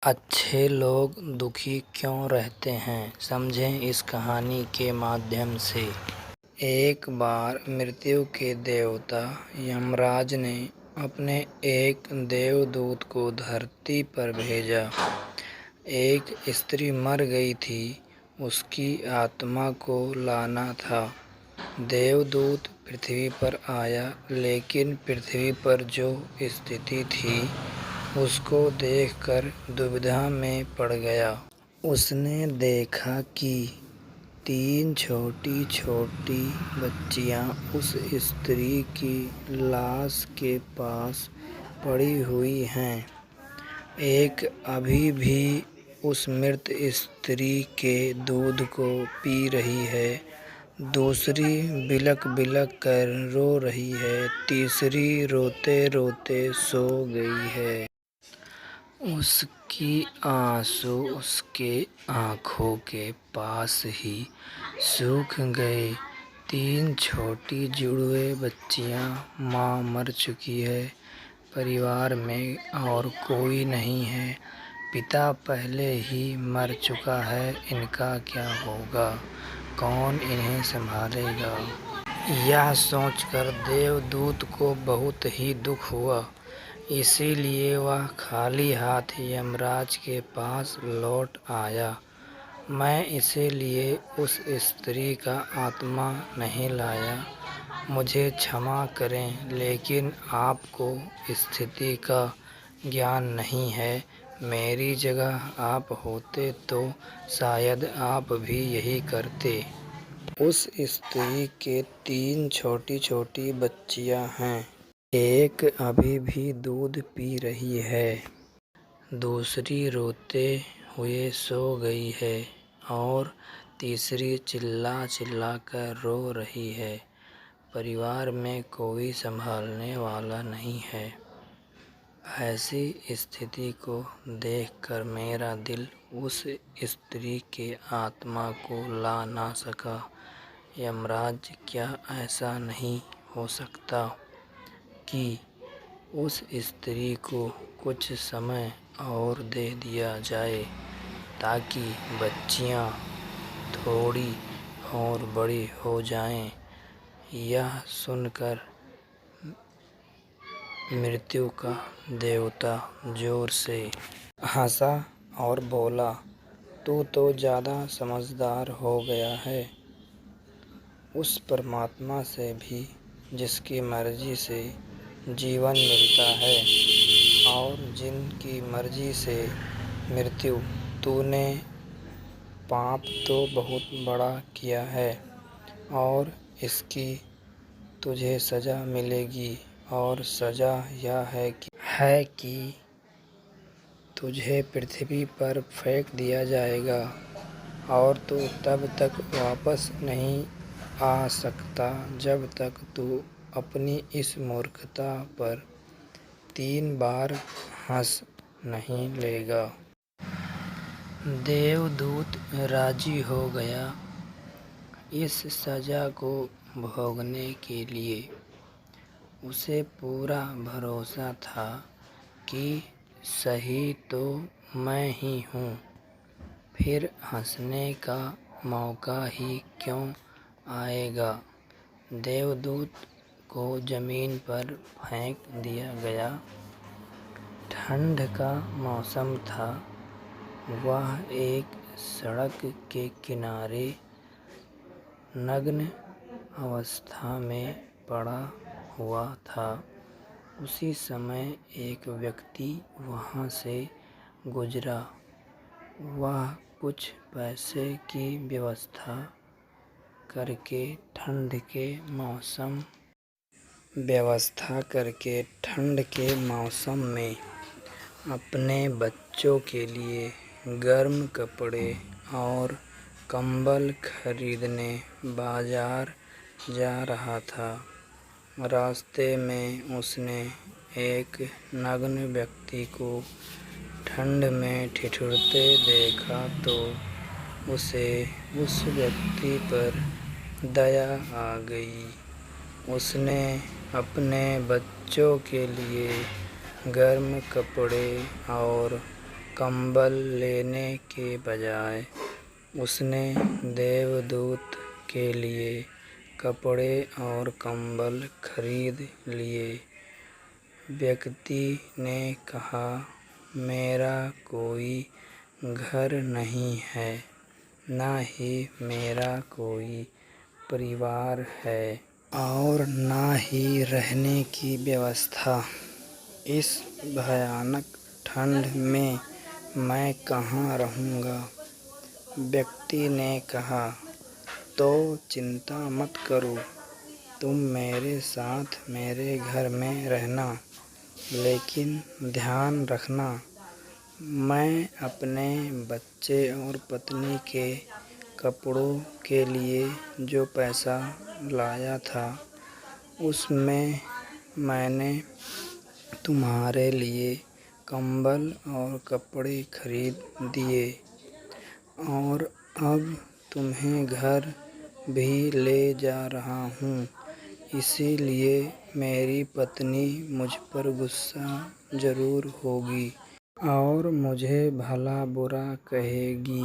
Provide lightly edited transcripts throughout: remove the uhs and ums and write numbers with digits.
अच्छे लोग दुखी क्यों रहते हैं, समझें इस कहानी के माध्यम से। एक बार मृत्यु के देवता यमराज ने अपने एक देवदूत को धरती पर भेजा। एक स्त्री मर गई थी, उसकी आत्मा को लाना था। देवदूत पृथ्वी पर आया, लेकिन पृथ्वी पर जो स्थिति थी उसको देखकर दुविधा में पड़ गया। उसने देखा कि 3 छोटी छोटी बच्चियां उस स्त्री की लाश के पास पड़ी हुई हैं। एक अभी भी उस मृत स्त्री के दूध को पी रही है, दूसरी बिलख बिलख कर रो रही है, तीसरी रोते रोते सो गई है। उसकी आंसू उसके आँखों के पास ही सूख गए। 3 छोटी जुड़वे बच्चियां, माँ मर चुकी है, परिवार में और कोई नहीं है, पिता पहले ही मर चुका है, इनका क्या होगा, कौन इन्हें संभालेगा। यह सोचकर देवदूत को बहुत ही दुख हुआ। इसीलिए वह खाली हाथ यमराज के पास लौट आया। मैं इसीलिए उस स्त्री का आत्मा नहीं लाया, मुझे क्षमा करें, लेकिन आपको स्थिति का ज्ञान नहीं है। मेरी जगह आप होते तो शायद आप भी यही करते। उस स्त्री के 3 छोटी छोटी बच्चियां हैं। एक अभी भी दूध पी रही है, दूसरी रोते हुए सो गई है और तीसरी चिल्ला चिल्ला कर रो रही है। परिवार में कोई संभालने वाला नहीं है। ऐसी स्थिति को देखकर मेरा दिल उस स्त्री के आत्मा को ला ना सका। यमराज, क्या ऐसा नहीं हो सकता कि उस स्त्री को कुछ समय और दे दिया जाए, ताकि बच्चियां थोड़ी और बड़ी हो जाएं। यह सुनकर मृत्यु का देवता जोर से हंसा और बोला, तू तो ज़्यादा समझदार हो गया है। उस परमात्मा से भी जिसकी मर्जी से जीवन मिलता है और जिनकी मर्जी से मृत्यु, तूने पाप तो बहुत बड़ा किया है और इसकी तुझे सज़ा मिलेगी। और सज़ा यह है कि तुझे पृथ्वी पर फेंक दिया जाएगा और तू तब तक वापस नहीं आ सकता जब तक तू अपनी इस मूर्खता पर 3 बार हंस नहीं लेगा। देवदूत राजी हो गया। इस सज़ा को भोगने के लिए उसे पूरा भरोसा था कि सही तो मैं ही हूँ, फिर हंसने का मौका ही क्यों आएगा। देवदूत को ज़मीन पर फेंक दिया गया। ठंड का मौसम था। वह एक सड़क के किनारे नग्न अवस्था में पड़ा हुआ था। उसी समय एक व्यक्ति वहाँ से गुजरा। वह कुछ पैसे की व्यवस्था करके ठंड के मौसम में अपने बच्चों के लिए गर्म कपड़े और कंबल खरीदने बाजार जा रहा था। रास्ते में उसने एक नग्न व्यक्ति को ठंड में ठिठुरते देखा तो उसे उस व्यक्ति पर दया आ गई। उसने अपने बच्चों के लिए गर्म कपड़े और कंबल लेने के बजाय उसने देवदूत के लिए कपड़े और कंबल खरीद लिए। व्यक्ति ने कहा, मेरा कोई घर नहीं है, न ही मेरा कोई परिवार है और न ही रहने की व्यवस्था। इस भयानक ठंड में मैं कहाँ रहूँगा? व्यक्ति ने कहा, तो चिंता मत करो, तुम मेरे साथ मेरे घर में रहना, लेकिन ध्यान रखना, मैं अपने बच्चे और पत्नी के कपड़ों के लिए जो पैसा लाया था, उसमें मैंने तुम्हारे लिए कंबल और कपड़े खरीद दिए और अब तुम्हें घर भी ले जा रहा हूँ। इसीलिए मेरी पत्नी मुझ पर गुस्सा ज़रूर होगी और मुझे भला बुरा कहेगी,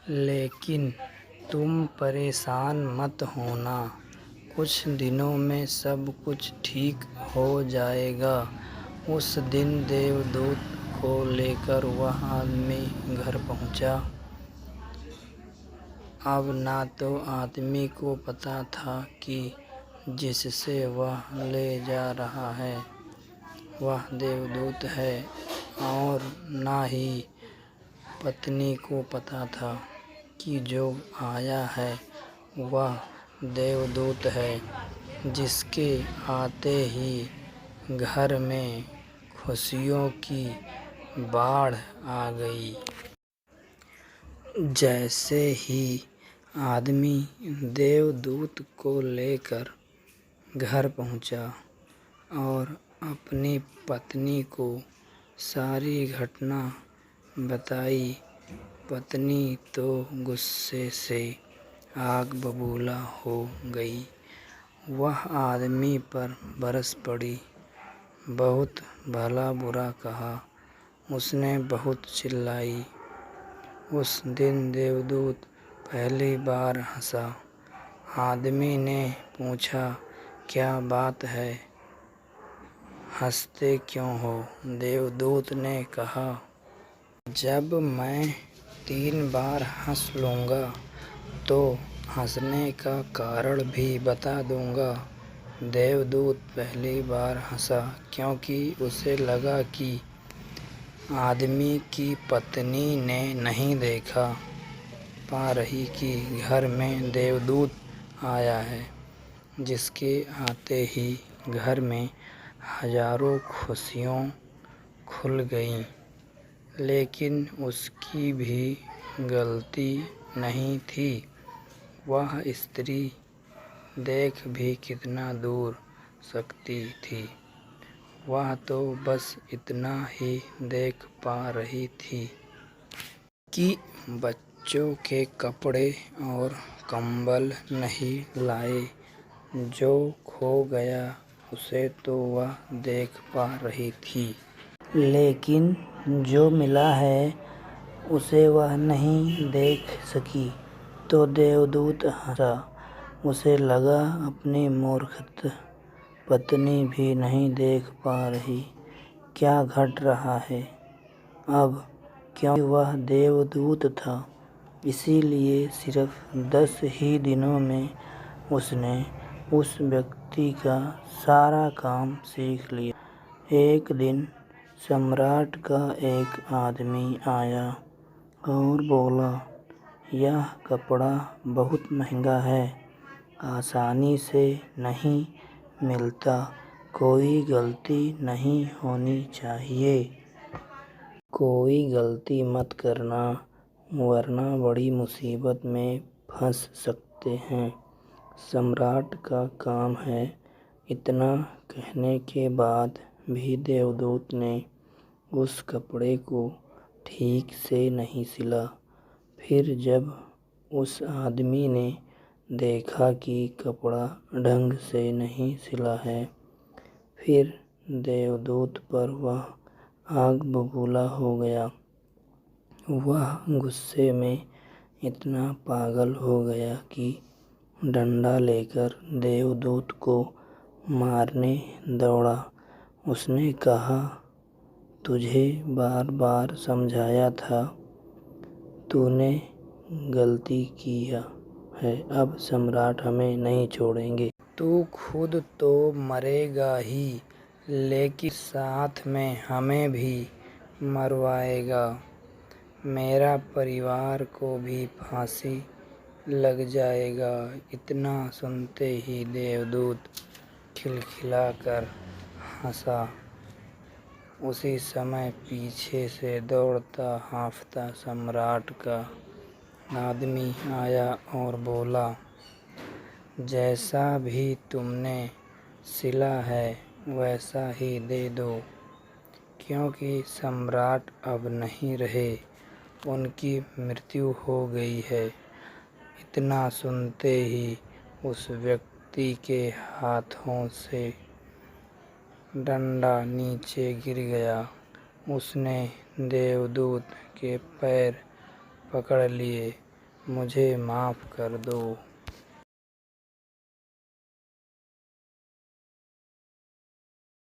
लेकिन तुम परेशान मत होना, कुछ दिनों में सब कुछ ठीक हो जाएगा। उस दिन देवदूत को लेकर वह आदमी घर पहुँचा। अब ना तो आदमी को पता था कि जिससे वह ले जा रहा है वह देवदूत है, और ना ही पत्नी को पता था कि जो आया है वह देवदूत है, जिसके आते ही घर में खुशियों की बाढ़ आ गई। जैसे ही आदमी देवदूत को लेकर घर पहुंचा और अपनी पत्नी को सारी घटना बताई, पत्नी तो गुस्से से आग बबूला हो गई। वह आदमी पर बरस पड़ी, बहुत भला बुरा कहा, उसने बहुत चिल्लाई। उस दिन देवदूत पहली बार हंसा। आदमी ने पूछा, क्या बात है, हंसते क्यों हो? देवदूत ने कहा, जब मैं 3 बार हंस लूँगा तो हंसने का कारण भी बता दूँगा। देवदूत पहली बार हंसा क्योंकि उसे लगा कि आदमी की पत्नी ने नहीं देखा पा रही कि घर में देवदूत आया है, जिसके आते ही घर में हजारों खुशियाँ खुल गईं। लेकिन उसकी भी गलती नहीं थी। वह स्त्री देख भी कितना दूर सकती थी, वह तो बस इतना ही देख पा रही थी कि बच्चों के कपड़े और कंबल नहीं लाए। जो खो गया उसे तो वह देख पा रही थी, लेकिन जो मिला है उसे वह नहीं देख सकी। तो देवदूत हंसा, उसे लगा अपनी मूर्ख पत्नी भी नहीं देख पा रही क्या घट रहा है। अब क्योंकि वह देवदूत था, इसीलिए सिर्फ 10 ही दिनों में उसने उस व्यक्ति का सारा काम सीख लिया। एक दिन सम्राट का एक आदमी आया और बोला, यह कपड़ा बहुत महंगा है, आसानी से नहीं मिलता, कोई गलती नहीं होनी चाहिए। कोई गलती मत करना, वरना बड़ी मुसीबत में फंस सकते हैं। सम्राट का काम है। इतना कहने के बाद भी देवदूत ने उस कपड़े को ठीक से नहीं सिला। फिर जब उस आदमी ने देखा कि कपड़ा ढंग से नहीं सिला है, फिर देवदूत पर वह आग बबूला हो गया। वह गुस्से में इतना पागल हो गया कि डंडा लेकर देवदूत को मारने दौड़ा। उसने कहा, तुझे बार बार समझाया था, तूने गलती किया है, अब सम्राट हमें नहीं छोड़ेंगे। तू खुद तो मरेगा ही, लेकिन साथ में हमें भी मरवाएगा। मेरा परिवार को भी फांसी लग जाएगा। इतना सुनते ही देवदूत खिलखिलाकर हंसा। उसी समय पीछे से दौड़ता हांफता सम्राट का आदमी आया और बोला, जैसा भी तुमने सिला है वैसा ही दे दो, क्योंकि सम्राट अब नहीं रहे, उनकी मृत्यु हो गई है। इतना सुनते ही उस व्यक्ति के हाथों से डंडा नीचे गिर गया। उसने देवदूत के पैर पकड़ लिए, मुझे माफ़ कर दो।